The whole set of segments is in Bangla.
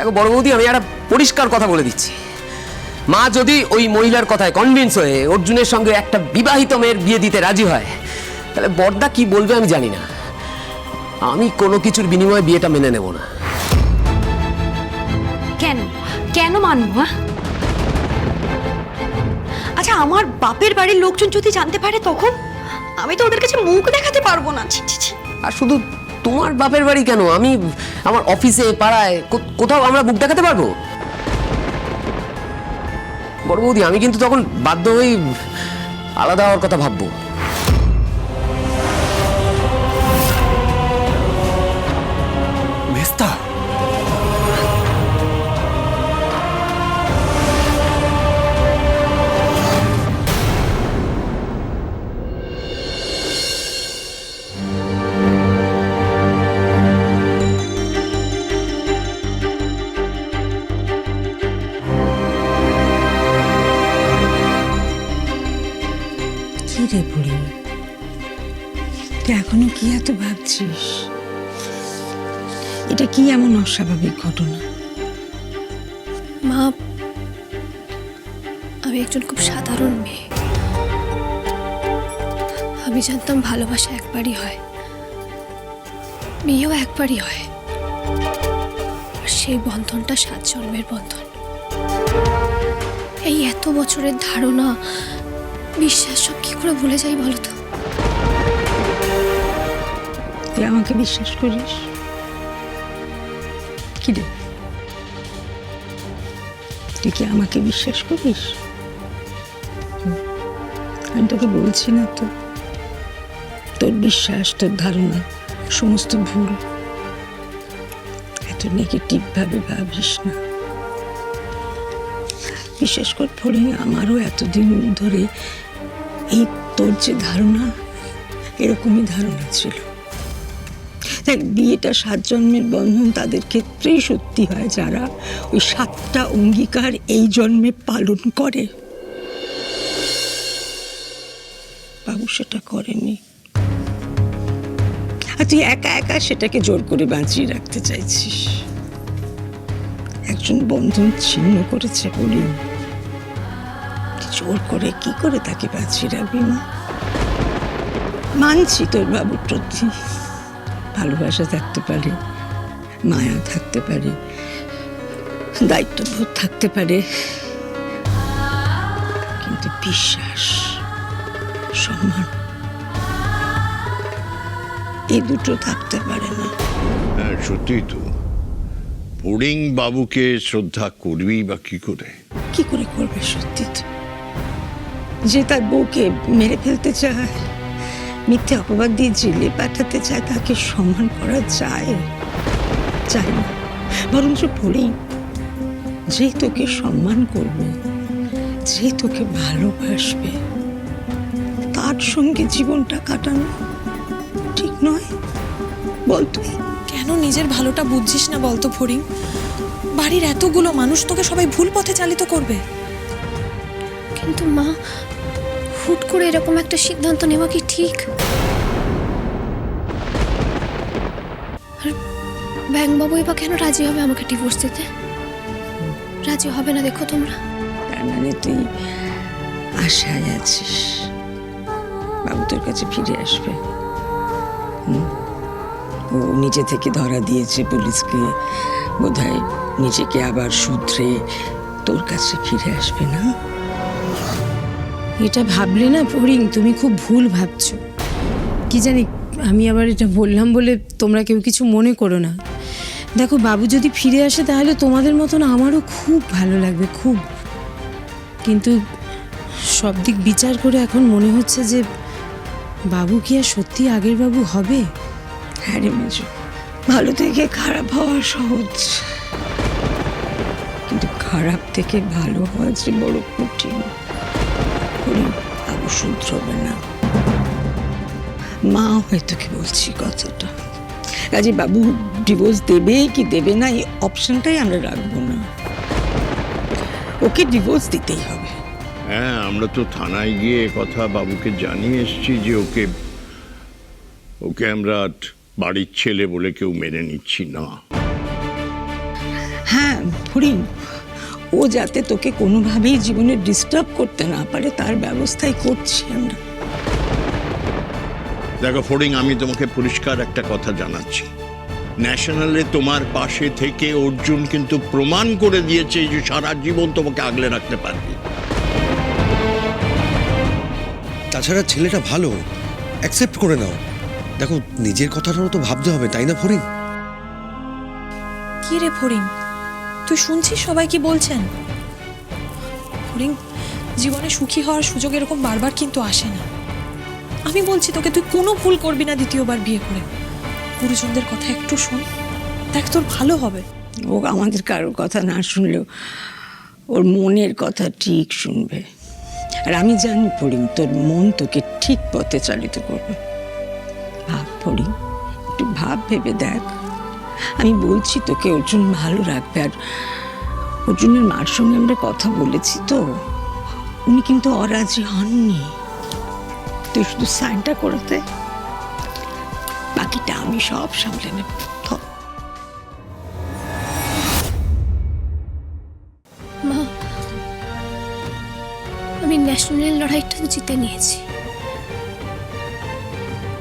দেখো বড় বৌদি, আমি একটা পরিষ্কার কথা বলে দিচ্ছি, মা যদি ওই মহিলার কথায় কনভিন্স হয়ে অর্জুনের সঙ্গে একটা বিবাহিত মেয়ের বিয়ে দিতে রাজি হয়, তাহলে বড়দা কি বলবে আমি জানি না, আমি কোনো কিছুর বিনিময়ে বিয়েটা মেনে নেব না। কেন কেন মানবো? আচ্ছা, আমার বাপের বাড়ির লোকজন যদি জানতে পারে তখন আমি তো ওদের কাছে মুখ দেখাতে পারবো না। ছি ছি ছি। আর শুধু তোমার বাপের বাড়ি কেন, আমি আমার অফিসে, পাড়ায়, কোথাও আমরা মুখ দেখাতে পারবো। বড় বৌদি, আমি কিন্তু তখন বাধ্য হয়ে আলাদা হওয়ার কথা ভাববো। মেস্তা, কি রে বুড়ি, তুই এখনো কি এত ভাবছিস? এটা কি এমন অস্বাভাবিক ঘটনা? মা, আমি একজন খুব সাধারণ মেয়ে। আমি জানতাম ভালোবাসা একবারই হয়, বিয়েও একবারই হয়, আর সেই বন্ধনটা 7 জন্মের বন্ধন। এই এত বছরের ধারণা, বিশ্বাস সব কি করে ভুলে যাই বলো তো? তুই আমাকে বিশ্বাস করিস? কি রে, তুই কি আমাকে বিশ্বাস করিস? আমি তোকে বলছি না তো, তোর বিশ্বাস, তোর ধারণা সমস্ত ভুল। এত নেগেটিভ ভাবে ভাবিস না। বিশ্বাস কর ফড়িং, আমারও এতদিন ধরে এই তোর যে ধারণা, এরকমই ধারণা ছিল। দেখ, বিয়েটা 7 জন্মের বন্ধন তাদের ক্ষেত্রেই সত্যি হয় যারা ওই 7টা অঙ্গীকার এই জন্মে পালন করে। বাবু সেটা করেনি, আর তুই একা একা সেটাকে জোর করে বাঁচিয়ে রাখতে চাইছিস। একজন বন্ধন ছিন্ন করেছে বলি জোর করে কি করে তাকে বাঁচিয়ে রাখবি? মা, মানছি তোর বাবুর প্রতি ভালোবাসা থাকতে পারে, মায়া থাকতে পারে, দায়িত্ববোধ থাকতে পারে, কিন্তু বিশ্বাস, সম্মান এই দুটো থাকতে পারে না। হ্যাঁ, সত্যি তো। ফড়িং বাবুকে শ্রদ্ধা করবি বা কি করে? কি করে করবে? সত্যি তো, যে তার বউকে মেরে ফেলতে চায়, মিথ্যে অপবাদ দিয়ে জেলে পাঠাতে চায়, তাকে সম্মান করা যায়? চায় না। বরঞ্চ ফড়িং যে তোকে সম্মান করবে, যে তোকে ভালোবাসবে, তার সঙ্গে জীবনটা কাটানো ঠিক নয়? বল তুই। কেন নিজের ভালোটা বুঝছিস না বলতো ফড়িং? বাড়ির এতগুলো মানুষ, তোকে সবাই ভুল পথে চালিত করবে। কিন্তু মা, হুট করে এরকম একটা সিদ্ধান্ত নেওয়া কি ঠিক? আর ব্যাংকবাবু এবার কেন রাজি হবে আমাকে ডিভোর্স দিতে? রাজি হবে না দেখো তোমরা। তার মানে তুই আশায় আছিস বাবু তোর কাছে ফিরে আসবে? ও নিজে থেকে ধরা দিয়েছে পুলিশকে, বোধহয় নিজেকে আবার শুধরে তোর কাছে ফিরে আসবে না? এটা ভাবলে না ফড়িং, তুমি খুব ভুল ভাবছো। কি জানি, আমি আবার এটা বললাম বলে তোমরা কেউ কিছু মনে করো না। দেখো, বাবু যদি ফিরে আসে তাহলে তোমাদের মতন আমারও খুব ভালো লাগবে, খুব। কিন্তু সব দিক বিচার করে এখন মনে হচ্ছে যে বাবু কি আর সত্যি আগের বাবু হবে? হ্যাঁ রে মেজো, ভালো থেকে খারাপ হওয়া সহজ, কিন্তু খারাপ থেকে ভালো হওয়া যে বড় কঠিন। বাবু শুধরবে না। মা হয়ে তোকে বলছি কথাটা। কাজে বাবু ডিভোর্স দেবে কি দেবে না এই অপশনটাই আমরা রাখবো না, ওকে ডিভোর্স দিতেই হবে। হ্যাঁ, আমরা তো থানায় গিয়ে কথা বাবুকে জানিয়ে এসেছি যে ওকে আমরা বাড়ির ছেলে বলে কেউ মেনে নিচ্ছি না। হ্যাঁ ফরিং, ও যাতে তোকে কোনোভাবেই জীবনে ডিস্টার্ব করতে না পারে তার ব্যবস্থাই করছি আমরা। দেখো ফড়িং, আমি তোমাকে পরিষ্কার একটা কথা জানাচ্ছি, ন্যাশনালে তোমার পাশে থেকে অর্জুন কিন্তু প্রমাণ করে দিয়েছে যে সারা জীবন তোমাকে আগলে রাখতে পারবে। তাছাড়া ছেলেটা ভালো, অ্যাকসেপ্ট করে নাও। দেখো নিজের কথাটাও তো ভাবতে হবে, তাই না ফরিং? কি রে ফড়িং, তুই শুনছিস সবাই কি বলছেন? ফড়িং, জীবনে সুখী হওয়ার সুযোগ এরকম বারবার কিন্তু আসে না। আমি বলছি তোকে, তুই কোনো ভুল করবি না দ্বিতীয়বার বিয়ে করে। গুরুজনদের কথা একটু শোন, দেখ তোর ভালো হবে। ও আমাদের কারোর কথা না শুনলেও ওর মনের কথা ঠিক শুনবে। আর আমি জানি ফড়িং, তোর মন তোকে ঠিক পথে চালিত করবে। ভাব ফড়িং, একটু ভাব, ভেবে দেখ। আমি বলছি তোকে অর্জুন ভালো রাখবে। আর অর্জুনের মার সঙ্গে আমরা কথা বলেছি তো, উনি কিন্তু অরাজি হননি। তুই শুধু সাইনটা করতে, বাকিটা আমি সব সামলে নেব। মা, আমি ন্যাশনাল লড়াইটা তো জিতে নিয়েছি,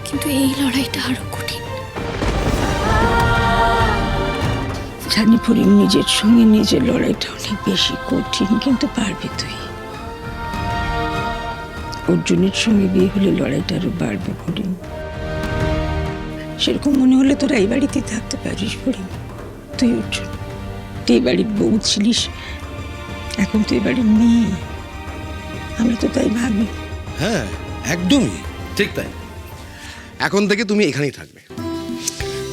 কিন্তু এই লড়াইটা আরো কঠিন। জানি ফরিং, নিজের সঙ্গে নিজের লড়াইটা অনেক বেশি কঠিন, কিন্তু পারবি তুই। অর্জুনের সঙ্গে বিয়ে হলে লড়াইটা আরো বাড়বে ফরিং। সেরকম মনে হলে তোরা এই বাড়িতেই থাকতে পারিস ফরিং। তুই অর্জুন, তুই এই বাড়ির বউ ছিলিস, এখন তুই এই বাড়ির মেয়ে। আমি তো তাই ভাবি। হ্যাঁ একদমই ঠিক তাই। এখন থেকে তুমি এখানেই থাকবে।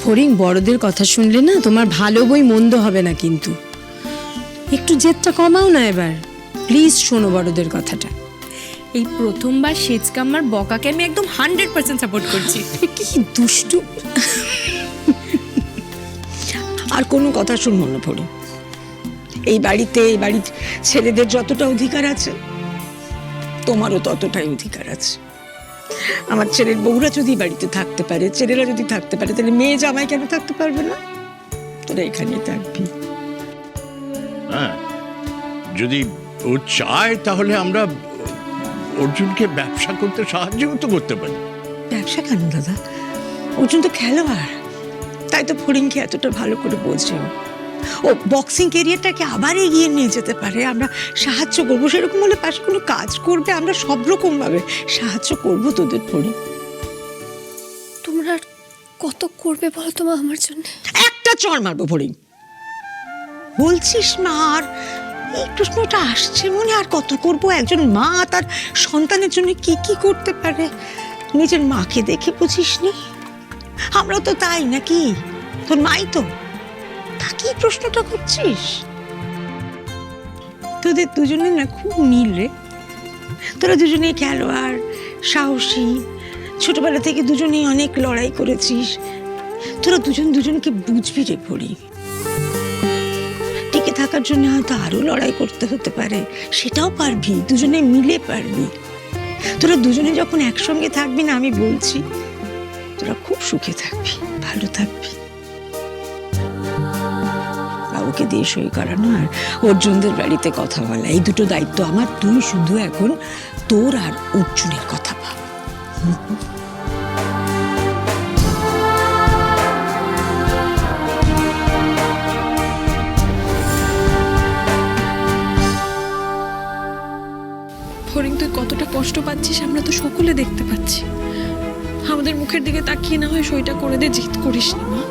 ফড়িং, বড়দের কথা শুনলে না তোমার ভালো বই মন্দ হবে না, কিন্তু একটু জেদটা কমাও না এবার প্লিজ। শোনো বড়দের কথাটা। এই প্রথমবার সেচকাম্মার বকাকে আমি একদম 100% সাপোর্ট করছি। কি দুষ্টু। আর কোনো কথা শুনবো না ফড়িং। এই বাড়িতে, এই বাড়ির ছেলেদের যতটা অধিকার আছে, তোমারও ততটাই অধিকার আছে। আমার ছেলের বউরা যদি বাড়িতে থাকতে পারে, ছেলেরা যদি থাকতে পারে, তাহলে মেয়ে জামাই কেন থাকতে পারবে না? তোরা এখানে থাকবি। হ্যাঁ, যদি ও চায় তাহলে আমরা অর্জুনকে ব্যবসা করতে সাহায্য তো করতে পারি। ব্যবসা কেন দাদা? অর্জুন তো খেলোয়াড়, তাই তো ফড়িংকে এতটা ভালো করে বোঝে। ও বক্সিং ক্যারিয়ারটাকে আবার এগিয়ে নিয়ে যেতে পারে, আমরা সাহায্য করবো। সেরকম হলে পাশে কোনো কাজ করবে, আমরা সব রকম ভাবে সাহায্য করবো তোদের। ফড়িং, তোমরা আর কত করবে বলো তো মা আমার জন্য? একটা চড় মারবো ফড়িং। বলছিস না, আর এই প্রশ্নটা আসছে মনে, আর কত করবো? একজন মা তার সন্তানের জন্য কি কি করতে পারে নিজের মাকে দেখে বুঝিস নি? আমরা তো তাই নাকি? তোর মাই তো, তাকে প্রশ্নটা করছিস? তোদের দুজনে না খুব মিল রে। তোরা দুজনেই খেলোয়াড়, সাহসী, ছোটবেলা থেকে দুজনেই অনেক লড়াই করেছিস। তোরা দুজন দুজনকে বুঝবি রে পড়ি। টিকে থাকার জন্য হয়তো আরো লড়াই করতে হতে পারে, সেটাও পারবি, দুজনে মিলে পারবি। তোরা দুজনে যখন একসঙ্গে থাকবি না, আমি বলছি তোরা খুব সুখে থাকবি, ভালো থাকবি। বাবুকে দিয়ে সই করানো আর অর্জুনদের বাড়িতে কথা বলা, এই দুটো দায়িত্ব আমার। তুই শুধু এখন তোর আর অর্জুনের কথা ভাব। ফড়িং, তুই কতটা কষ্ট পাচ্ছিস আমরা তো সকলে দেখতে পাচ্ছি। আমাদের মুখের দিকে তাকিয়ে না হয় সইটা করে দে, জিদ করিস না মা।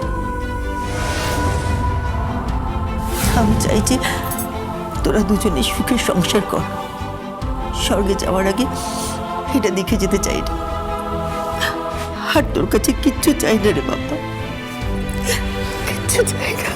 আমি চাই যে তোরা দুজনে সুখে সংসার কর। স্বর্গে যাওয়ার আগে এটা দেখে যেতে চাই না। আর তোর কাছে কিচ্ছু চাই না রে বাবা, কিচ্ছু চাই না।